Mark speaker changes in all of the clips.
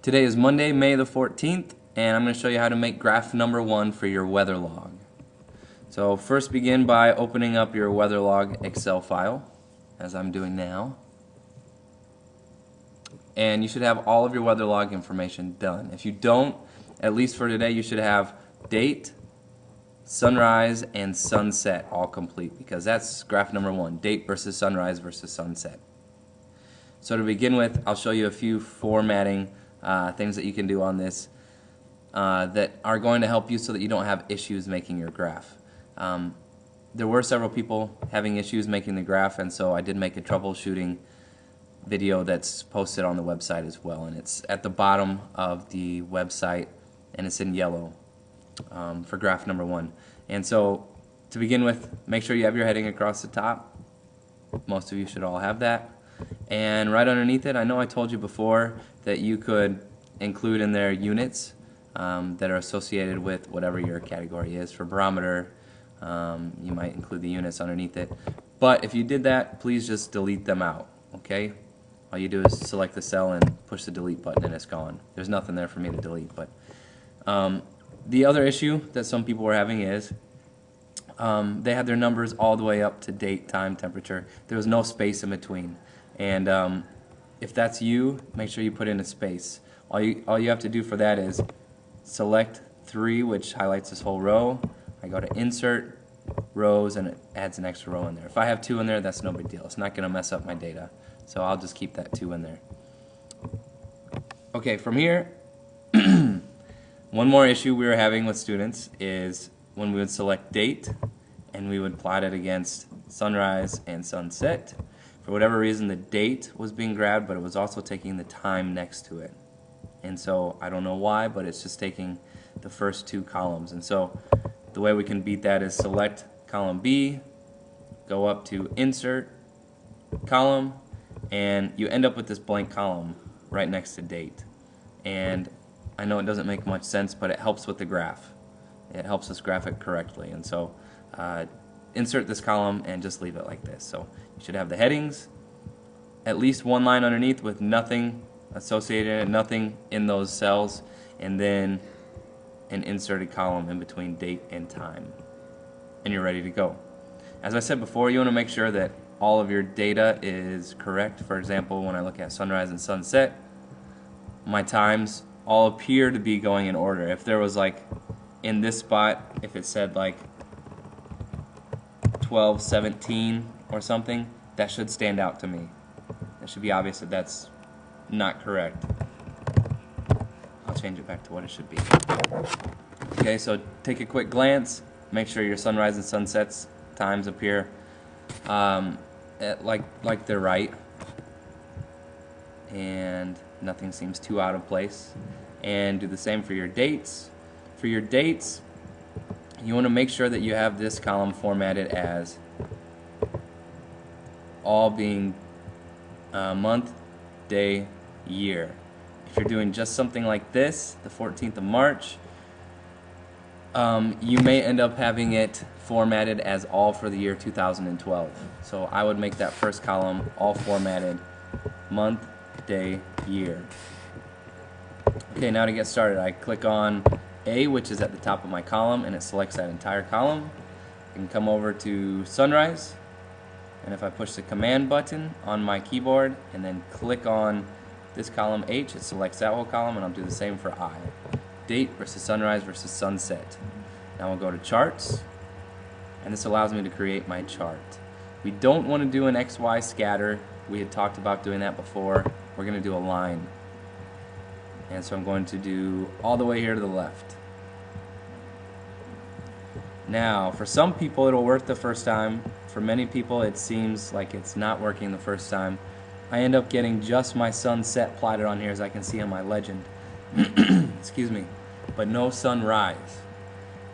Speaker 1: Today is Monday, May the 14th, and I'm going to show you how to make graph number 1 for your weather log. So first begin by opening up your weather log Excel file, as I'm doing now. And you should have all of your weather log information done. If you don't, at least for today, you should have date, sunrise, and sunset all complete, because that's graph number 1, date versus sunrise versus sunset. So to begin with, I'll show you a few formatting things that you can do on this that are going to help you so that you don't have issues making your graph. There were several people having issues making the graph, and so I did make a troubleshooting video that's posted on the website as well, and it's at the bottom of the website and it's in yellow for graph number 1. And so to begin with, make sure you have your heading across the top. Most of you should all have that. And right underneath it, I know I told you before that you could include in there units that are associated with whatever your category is. For barometer, you might include the units underneath it. But if you did that, please just delete them out, okay? All you do is select the cell and push the delete button and it's gone. There's nothing there for me to delete. But the other issue that some people were having is they had their numbers all the way up to date, time, temperature. There was no space in between. And if that's you, make sure you put in a space. All you have to do for that is select 3, which highlights this whole row. I go to Insert, Rows, and it adds an extra row in there. If I have 2 in there, that's no big deal. It's not going to mess up my data. So I'll just keep that 2 in there. Okay, from here, one more issue we were having with students is when we would select date and we would plot it against sunrise and sunset. For whatever reason, the date was being grabbed, but it was also taking the time next to it. And so I don't know why, but it's just taking the first 2 columns. And so the way we can beat that is select column B, go up to Insert, Column, and you end up with this blank column right next to date. And I know it doesn't make much sense, but it helps with the graph. It helps us graph it correctly. And so insert this column and just leave it like this. So you should have the headings, at least 1 line underneath with nothing associated in it, nothing in those cells, and then an inserted column in between date and time. And you're ready to go. As I said before, you want to make sure that all of your data is correct. For example, when I look at sunrise and sunset, my times all appear to be going in order. If there was like in this spot, if it said like 12:17 or something, that should stand out to me. It should be obvious that that's not correct. I'll change it back to what it should be. Okay, so take a quick glance, make sure your sunrise and sunsets times appear like they're right, and nothing seems too out of place. And do the same for your dates. For your dates, you want to make sure that you have this column formatted as all being month, day, year. If you're doing just something like this, the 14th of March, you may end up having it formatted as all for the year 2012. So I would make that first column all formatted month, day, year. Okay, now to get started, I click on A, which is at the top of my column, and it selects that entire column. I can come over to sunrise, and if I push the command button on my keyboard and then click on this column H, it selects that whole column, and I'll do the same for I. Date versus sunrise versus sunset. Now we'll go to charts, and this allows me to create my chart. We don't want to do an XY scatter. We had talked about doing that before. We're going to do a line. And so I'm going to do all the way here to the left. Now, for some people it'll work the first time. For many people it seems like it's not working the first time. I end up getting just my sunset plotted on here, as I can see on my legend. Excuse me. But no sunrise.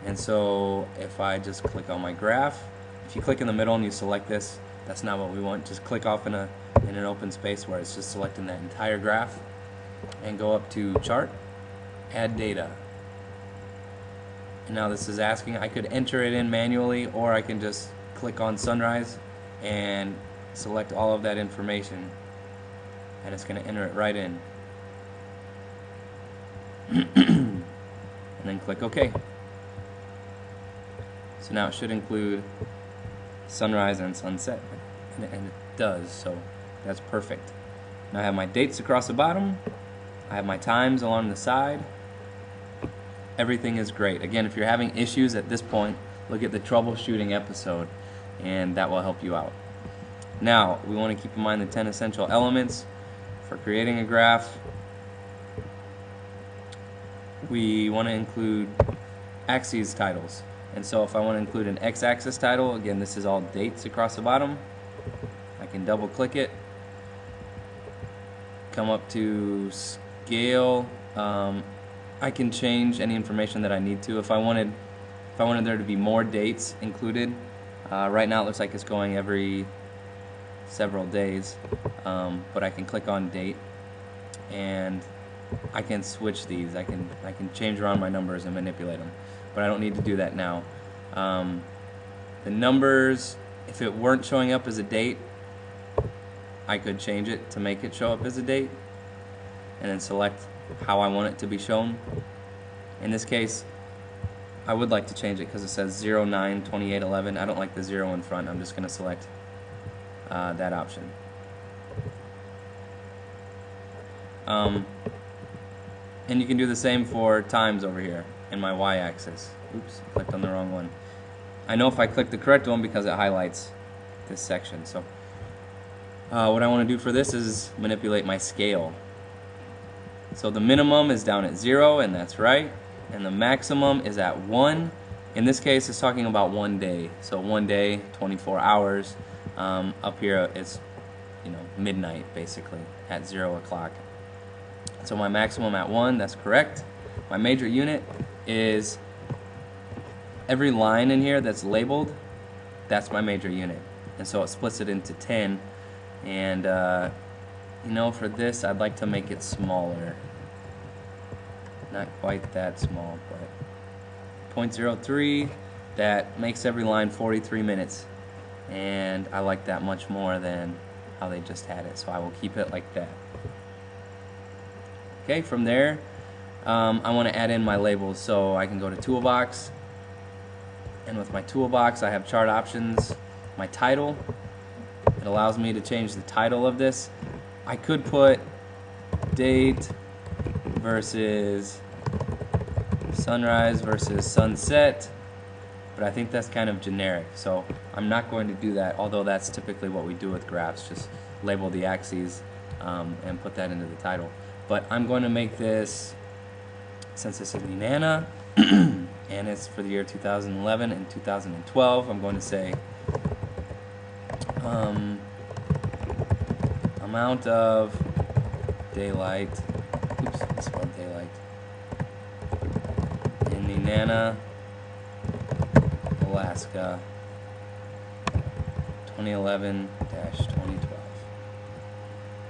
Speaker 1: And so if I just click on my graph, if you click in the middle and you select this, that's not what we want. Just click off in an open space where it's just selecting that entire graph, and go up to chart, add data. And now this is asking, I could enter it in manually, or I can just click on sunrise and select all of that information, and it's going to enter it right in. and then click OK. So now it should include sunrise and sunset, and it does, so that's perfect. Now I have my dates across the bottom, I have my times along the side. Everything is great. Again, if you're having issues at this point, look at the troubleshooting episode, and that will help you out. Now, we want to keep in mind the 10 essential elements for creating a graph. We want to include axes titles. And so if I want to include an x-axis title, again, this is all dates across the bottom. I can double click it, come up to scale. I can change any information that I need to. If I wanted there to be more dates included, right now it looks like it's going every several days, but I can click on date and I can switch these. I can change around my numbers and manipulate them, but I don't need to do that now. The numbers, if it weren't showing up as a date, I could change it to make it show up as a date and then select how I want it to be shown. In this case, I would like to change it because it says 09/28/11. I don't like the 0 in front. I'm just going to select that option. And you can do the same for times over here in my y-axis. Oops, I clicked on the wrong one. I know if I click the correct one because it highlights this section. So what I want to do for this is manipulate my scale. So the minimum is down at 0, and that's right, and the maximum is at 1. In this case, it's talking about 1 day. So 1 day, 24 hours. Up here, it's midnight basically at 0 o'clock. So my maximum at 1, that's correct. My major unit is every line in here that's labeled. That's my major unit, and so it splits it into 10. And for this, I'd like to make it smaller. Not quite that small, but 0.03. That makes every line 43 minutes, and I like that much more than how they just had it, so I will keep it like that. Okay, from there, I want to add in my labels, so I can go to Toolbox, and with my Toolbox, I have chart options, my title. It allows me to change the title of this. I could put date versus sunrise versus sunset, but I think that's kind of generic, so I'm not going to do that, although that's typically what we do with graphs, just label the axes and put that into the title. But I'm going to make this, since this is Nenana, and it's for the year 2011 and 2012, I'm going to say amount of daylight, oops, I spelled daylight, in Nenana, Alaska, 2011-2012.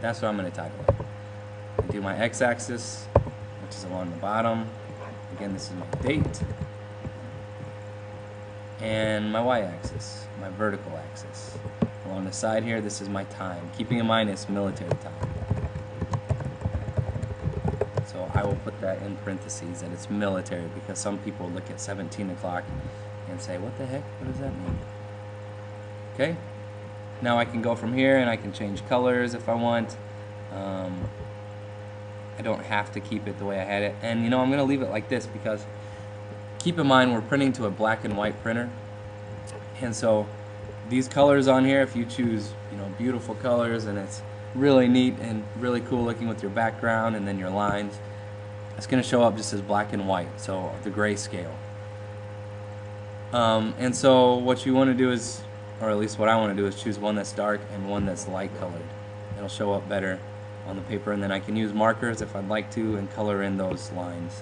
Speaker 1: That's what I'm going to title it. I do my x-axis, which is along the bottom. Again, this is my date. And my y-axis, my vertical axis. Along the side here, this is my time. Keeping in mind it's military time. So I will put that in parentheses that it's military, because some people look at 17 o'clock and say, what the heck, what does that mean? Okay, now I can go from here and I can change colors if I want. I don't have to keep it the way I had it, and I'm going to leave it like this because keep in mind we're printing to a black and white printer, and so these colors on here, if you choose beautiful colors and it's really neat and really cool looking with your background and then your lines, it's going to show up just as black and white, so the grayscale. And so what you want to do is, or at least what I want to do, is choose one that's dark and one that's light colored. It'll show up better on the paper, and then I can use markers if I'd like to and color in those lines.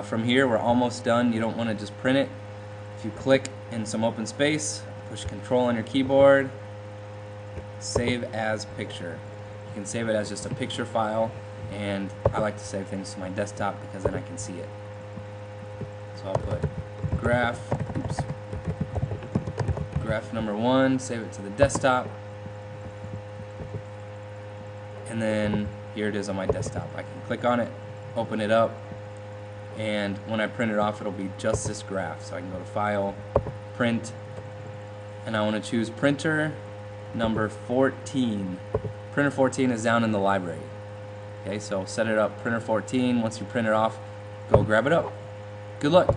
Speaker 1: From here, we're almost done. You don't want to just print it. If you click in some open space, push Control on your keyboard, save as picture. You can save it as just a picture file, and I like to save things to my desktop because then I can see it. So I'll put graph number 1, save it to the desktop, and then here it is on my desktop. I can click on it open it up, and when I print it off, it'll be just this graph. So I can go to File, Print, and I want to choose printer number 14. Printer 14 is down in the library. Okay, so set it up, printer 14. Once you print it off, go grab it up. Good luck.